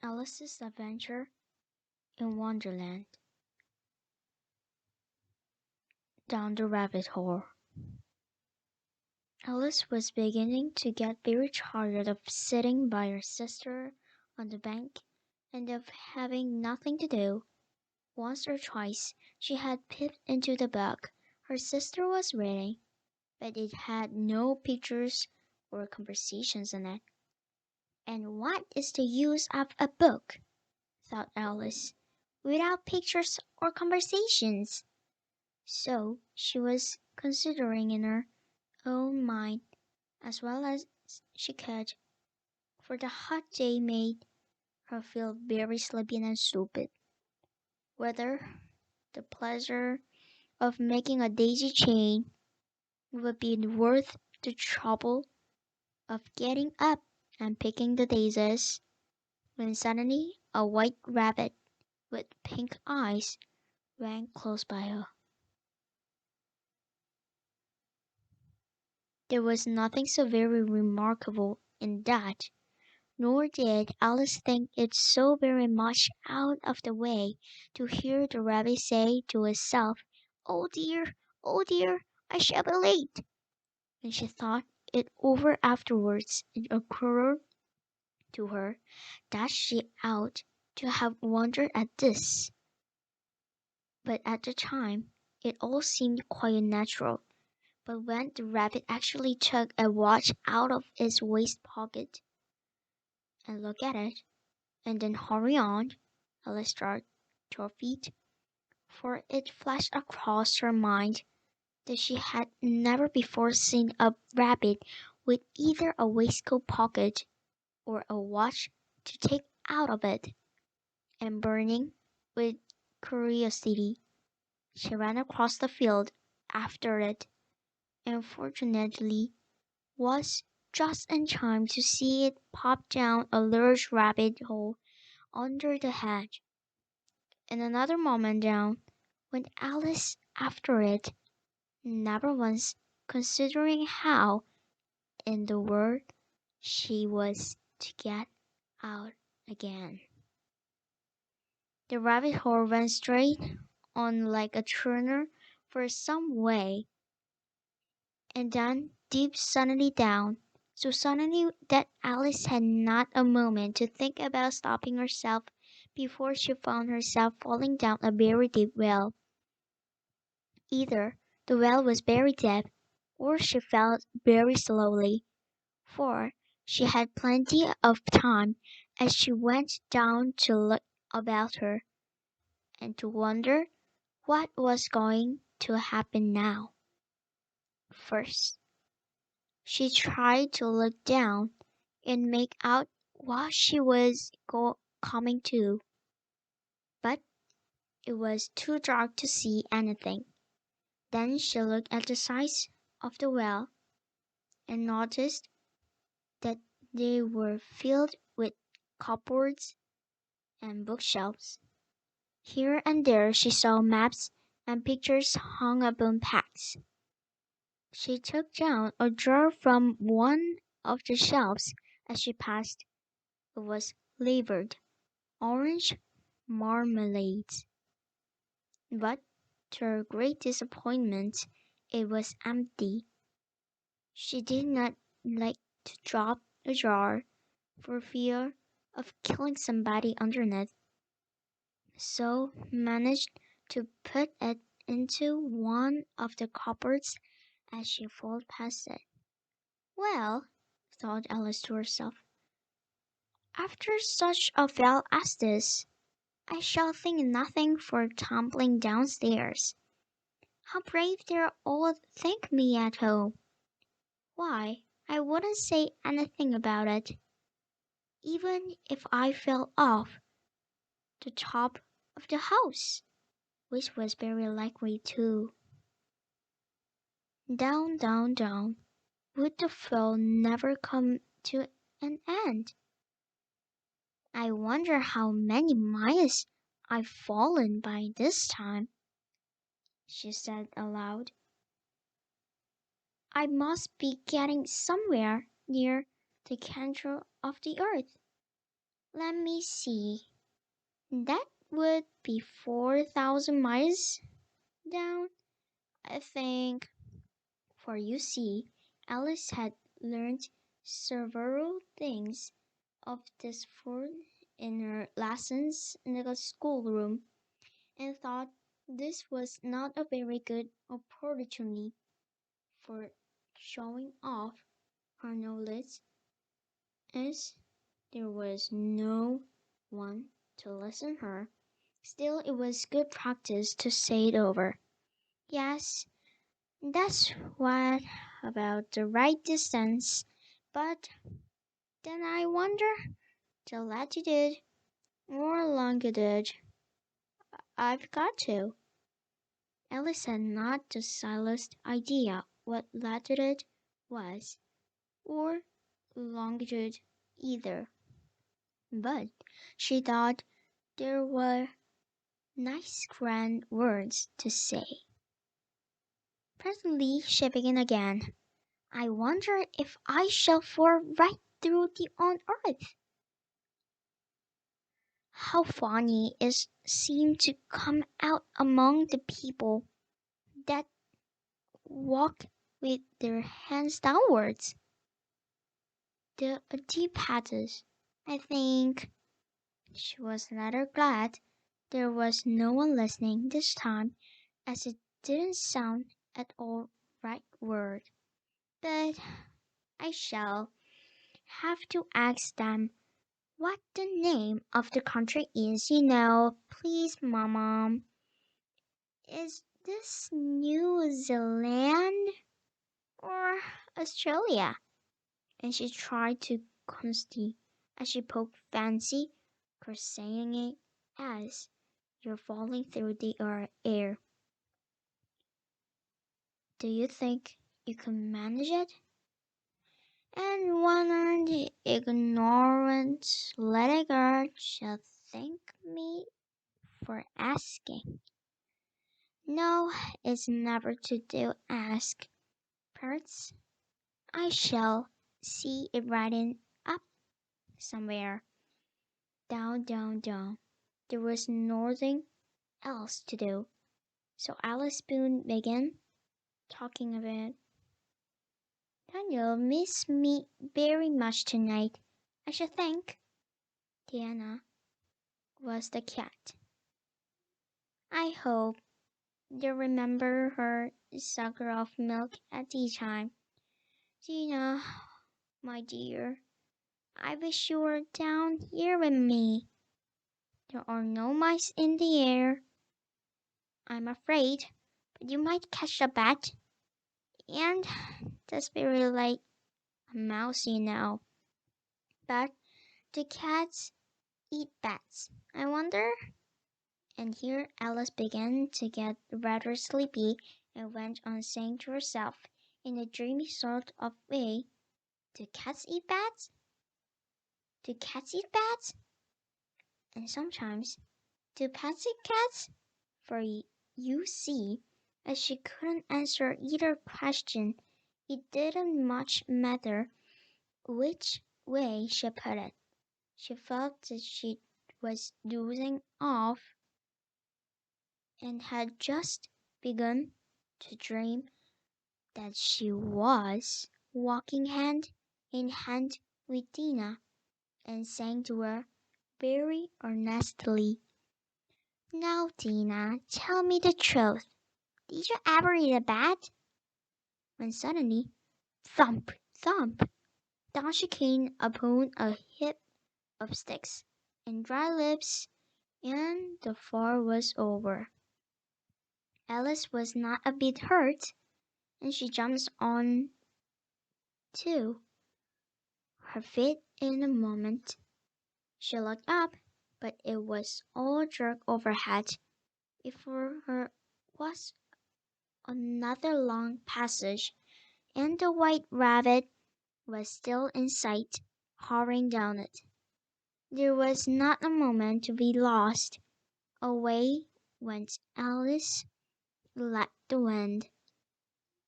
Alice's Adventure in Wonderland. Down the rabbit hole. Alice was beginning to get very tired of sitting by her sister on the bank and of having nothing to do. Once or twice she had peeped into the book her sister was reading, but it had no pictures or conversations in it. And what is the use of a book, thought Alice, without pictures or conversations? So she was considering in her own mind as well as she could, for the hot day made her feel very sleepy and stupid, whether the pleasure of making a daisy chain would be worth the trouble of getting up and picking the daisies, when suddenly a white rabbit with pink eyes ran close by her. There was nothing so very remarkable in that, nor did Alice think it so very much out of the way to hear the rabbit say to itself, oh dear, I shall be late." When she thought it over afterwards, it occurred to her that she ought to have wondered at this. But at the time, it all seemed quite natural. But when the rabbit actually took a watch out of its waist pocket and looked at it, and then hurried on, Alice started to her feet, for it flashed across her mind that she had never before seen a rabbit with either a waistcoat pocket or a watch to take out of it, and burning with curiosity, she ran across the field after it, and fortunately was just in time to see it pop down a large rabbit hole under the hedge. In another moment down went Alice after it, never once considering how in the world she was to get out again. The rabbit hole ran straight on like a turner for some way, and then deep suddenly down, so suddenly that Alice had not a moment to think about stopping herself before she found herself falling down a very deep well. Either the well was very deep, or she fell very slowly, for she had plenty of time as she went down to look about her, and to wonder what was going to happen now. First, she tried to look down and make out what she was coming to, but it was too dark to see anything. Then she looked at the sides of the well and noticed that they were filled with cupboards and bookshelves. Here and there she saw maps and pictures hung upon pegs. She took down a jar from one of the shelves as she passed. It was labeled orange marmalade, but to her great disappointment it was empty. She did not like to drop the jar for fear of killing somebody underneath, so managed to put it into one of the cupboards as she flowed past it. Well, thought Alice to herself, after such a fall as this, I shall think nothing for tumbling downstairs. How brave they'll all think me at home. Why, I wouldn't say anything about it, even if I fell off the top of the house, which was very likely too. Down, down, down, would the fall never come to an end? I wonder how many miles I've fallen by this time, she said aloud. I must be getting somewhere near the center of the earth. Let me see. That would be 4,000 miles down, I think. For you see, Alice had learned several things of this fruit in her lessons in the schoolroom, and thought this was not a very good opportunity for showing off her knowledge, as there was no one to listen her. Still, it was good practice to say it over. Yes, that's what about the right distance, but then I wonder the latitude or longitude. I've got to. Alice had not the slightest idea what latitude was, or longitude either, but she thought there were nice grand words to say. Presently she began again. I wonder if I shall fall right through the on earth. How funny it seemed to come out among the people that walk with their hands downwards. The antipathies, I think. She was rather glad there was no one listening this time, as it didn't sound at all right word. But I shall have to ask them what the name of the country is, please, Mama. Is this New Zealand or Australia? And she tried to conceal as she poked Fancy, saying it as you're falling through the air. Do you think you can manage it? And one of the ignorant little girl shall thank me for asking. No, it's never to do ask. Perhaps I shall see it writing up somewhere. Down, down, down. There was nothing else to do. So Alice Spoon began talking of it. Daniel missed me very much tonight, I should think. Diana was the cat. I hope you remember her sucker of milk at tea time. Gina, my dear, I wish you were down here with me. There are no mice in the air, I'm afraid, but you might catch a bat. And that's very like a mouse, But do cats eat bats, I wonder? And here Alice began to get rather sleepy and went on saying to herself in a dreamy sort of way, do cats eat bats? Do cats eat bats? And sometimes, do pets eat cats? For you see, as she couldn't answer either question, it didn't much matter which way she put it. She felt that she was dozing off and had just begun to dream that she was walking hand in hand with Tina, and sang to her very earnestly, now, Tina, tell me the truth. Did you ever eat a bat? When suddenly, thump, thump, down she came upon a heap of sticks and dry leaves, and the fall was over. Alice was not a bit hurt, and she jumped on to her feet in a moment. She looked up, but it was all dark overhead. Before her was another long passage, and the white rabbit was still in sight, hurrying down it. There was not a moment to be lost. Away went Alice like the wind,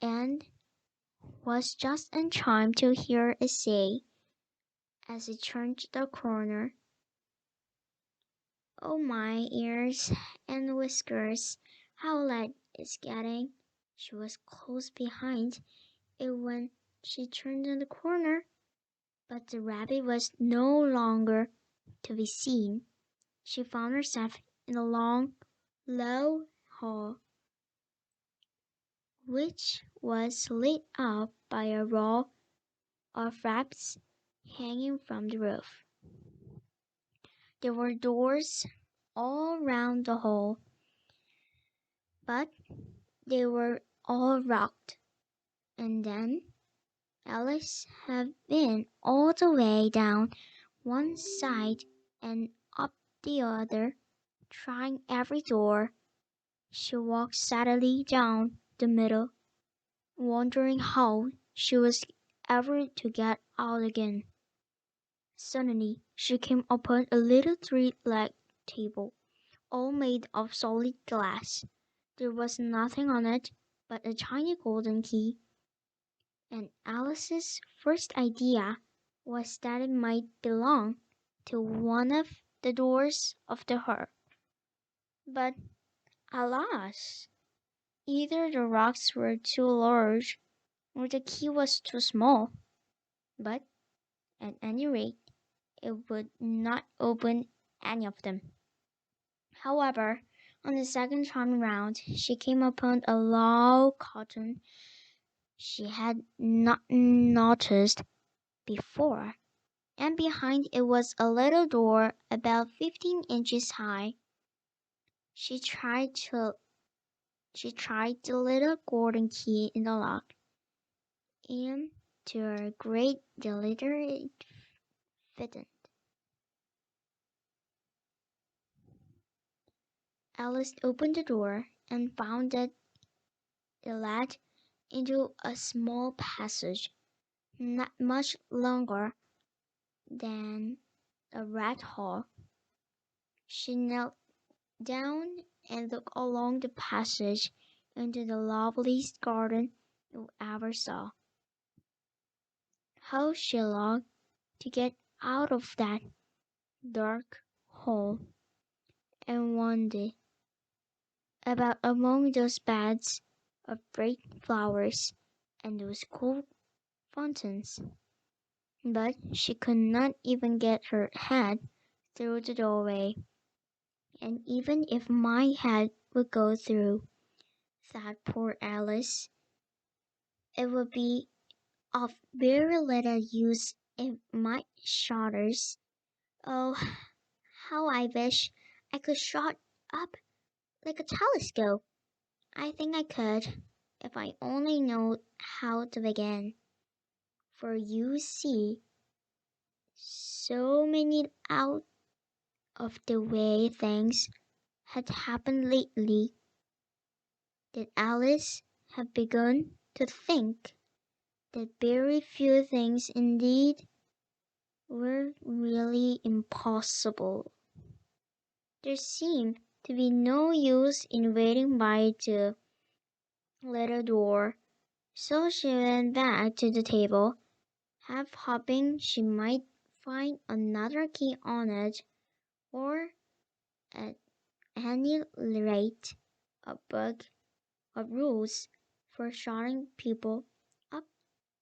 and was just in time to hear it say, as it turned the corner, Oh, my ears and whiskers, how late it's getting. She was close behind it when she turned the corner, but the rabbit was no longer to be seen. She found herself in a long, low hall, which was lit up by a row of lamps hanging from the roof. There were doors all round the hall, but they were all locked. And then Alice had been all the way down one side and up the other, trying every door. She walked sadly down the middle, wondering how she was ever to get out again. Suddenly, she came upon a little three-legged table, all made of solid glass. There was nothing on it but a tiny golden key, and Alice's first idea was that it might belong to one of the doors of the hut. But alas! Either the rocks were too large or the key was too small. But at any rate, it would not open any of them. However, on the second time round, she came upon a low curtain she had not noticed before, and behind it was a little door about 15 inches high. She tried the little golden key in the lock, and to her great delight it fitted. Alice opened the door and found that it led into a small passage, not much longer than a rat hole. She knelt down and looked along the passage into the loveliest garden you ever saw. How she longed to get out of that dark hole and wander about among those beds of bright flowers and those cool fountains. But she could not even get her head through the doorway, and even if my head would go through, thought poor Alice, it would be of very little use if my shutters. Oh, how I wish I could shut up like a telescope. I think I could, if I only know how to begin. For you see, so many out of the way things had happened lately that Alice had begun to think that very few things indeed were really impossible. There seemed to be no use in waiting by the little door, so she went back to the table, half hoping she might find another key on it, or at any rate a book of rules for shutting people up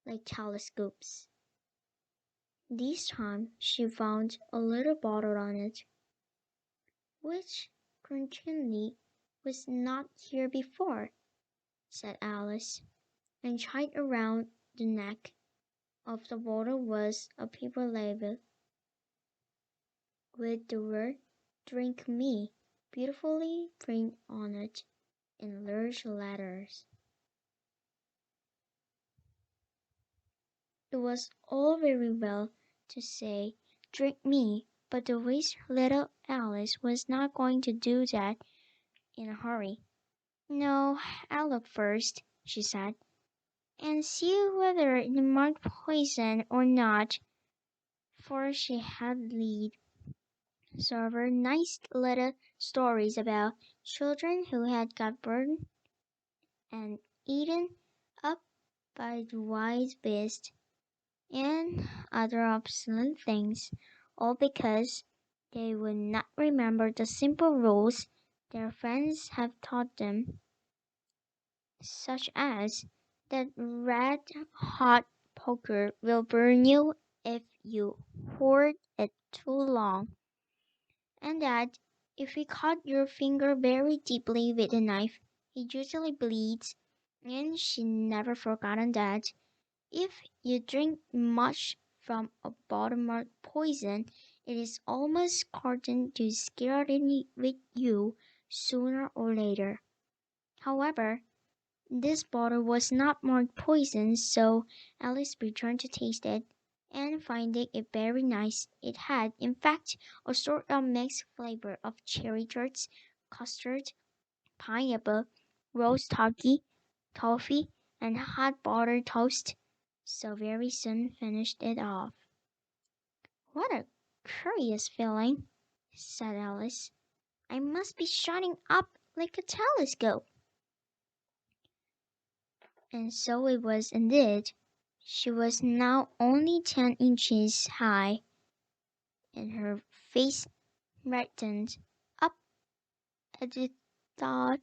like telescopes. This time she found a little bottle on it, which certainly was not here before, said Alice, and tied around the neck of the bottle was a paper label with the word "Drink Me" beautifully printed on it in large letters. It was all very well to say "Drink me," but the wise little Alice was not going to do that in a hurry. "No, I'll look first," she said, "and see whether it marked poison or not," for she had read several nice little stories about children who had got burned and eaten up by the wild beast and other obscene things, all because They would not remember the simple rules their friends have taught them, such as that red hot poker will burn you if you hoard it too long, and that if you cut your finger very deeply with a knife, it usually bleeds, and she never forgotten that if you drink much from a bottle-marked poison, it is almost certain to scare it with you sooner or later. However, this bottle was not marked poison, so Alice returned to taste it, and finding it very nice, it had, in fact, a sort of mixed flavor of cherry tarts, custard, pineapple, roast turkey, toffee, and hot buttered toast, so very soon finished it off. "What a curious feeling," said Alice. "I must be shutting up like a telescope." And so it was indeed. She was now only 10 inches high, and her face brightened up at the thought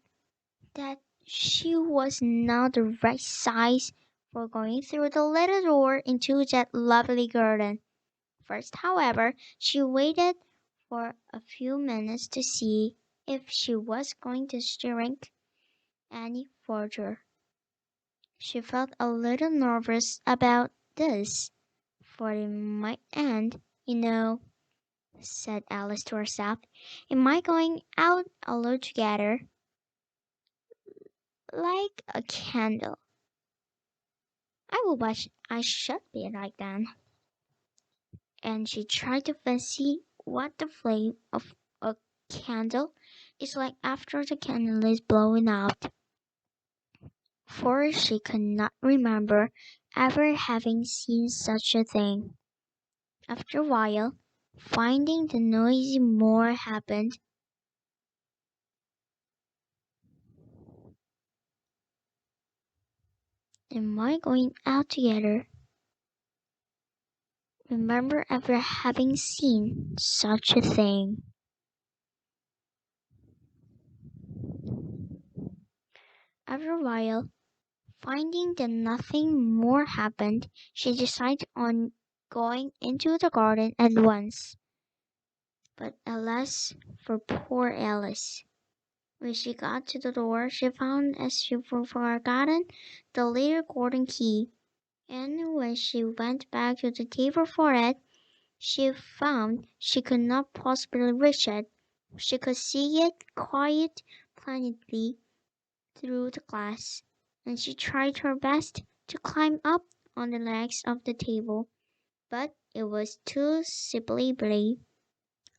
that she was now the right size for going through the little door into that lovely garden. First, however, she waited for a few minutes to see if she was going to shrink any further. She felt a little nervous about this, for it might end, said Alice to herself. "It might going out altogether like a candle. I will wish I should be like that." And she tried to fancy what the flame of a candle is like after the candle is blown out, for she could not remember ever having seen such a thing. After a while, finding the noise more happened, "Am I going out together? Remember ever having seen such a thing?" After a while, finding that nothing more happened, she decided on going into the garden at once. But alas for poor Alice! When she got to the door, she found as she had forgotten the little golden key, and when she went back to the table for it, she found she could not possibly reach it. She could see it quite plainly through the glass, and she tried her best to climb up on the legs of the table, but it was too slippery,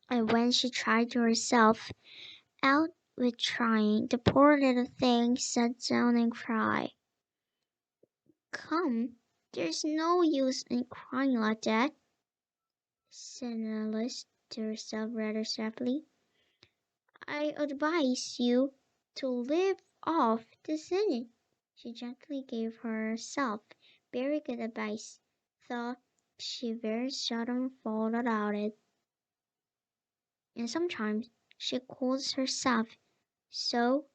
and when she tried herself out with trying, the poor little thing sat down and cried. "Come, there's no use in crying like that," said Alice to herself rather sadly. "I advise you to leave off the singing." She gently gave herself very good advice, though she very seldom followed out it, and sometimes she calls herself so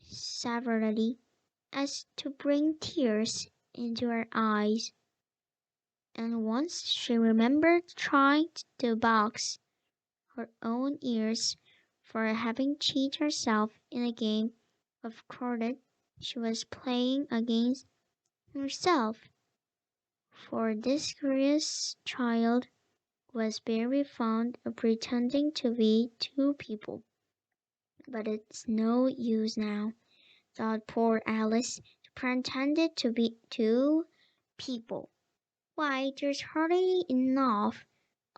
severely as to bring tears into her eyes. And once she remembered trying to box her own ears for having cheated herself in a game of corded she was playing against herself, for this curious child was very fond of pretending to be two people. But it's no use now, thought poor Alice, to pretend to be two people. Why, there's hardly enough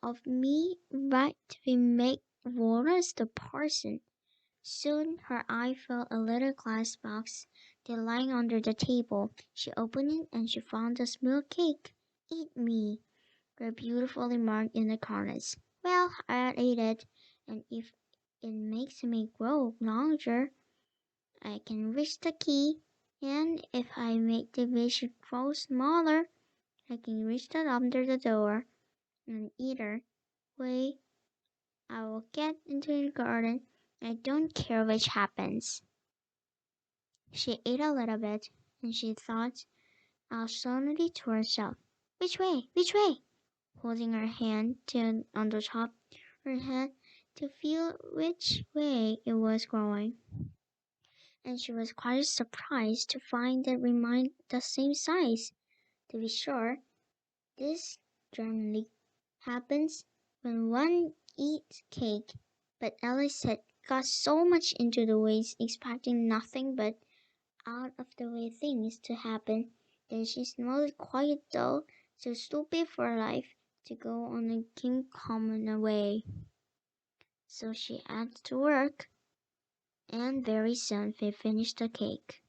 of me right to make one as the parson. Soon her eye fell a little glass box that lying under the table. She opened it and she found a small cake. "Eat me," were beautifully marked in the corners. "Well, I'll eat it, and if it makes me grow longer, I can reach the key, and if I make the wish grow smaller, I can reach that under the door, and either way I will get into the garden. I don't care which happens. She ate a little bit, and she thought out suddenly to herself. Which way? Which way? Holding her hand on the top of her head to feel which way it was growing. And she was quite surprised to find it remained the same size. To be sure, this generally happens when one eats cake, but Alice had got so much into the ways expecting nothing but out of the way things to happen, that she smelled quite dull, so stupid for life to go on a king common way. So she had to work, and very soon they finished the cake.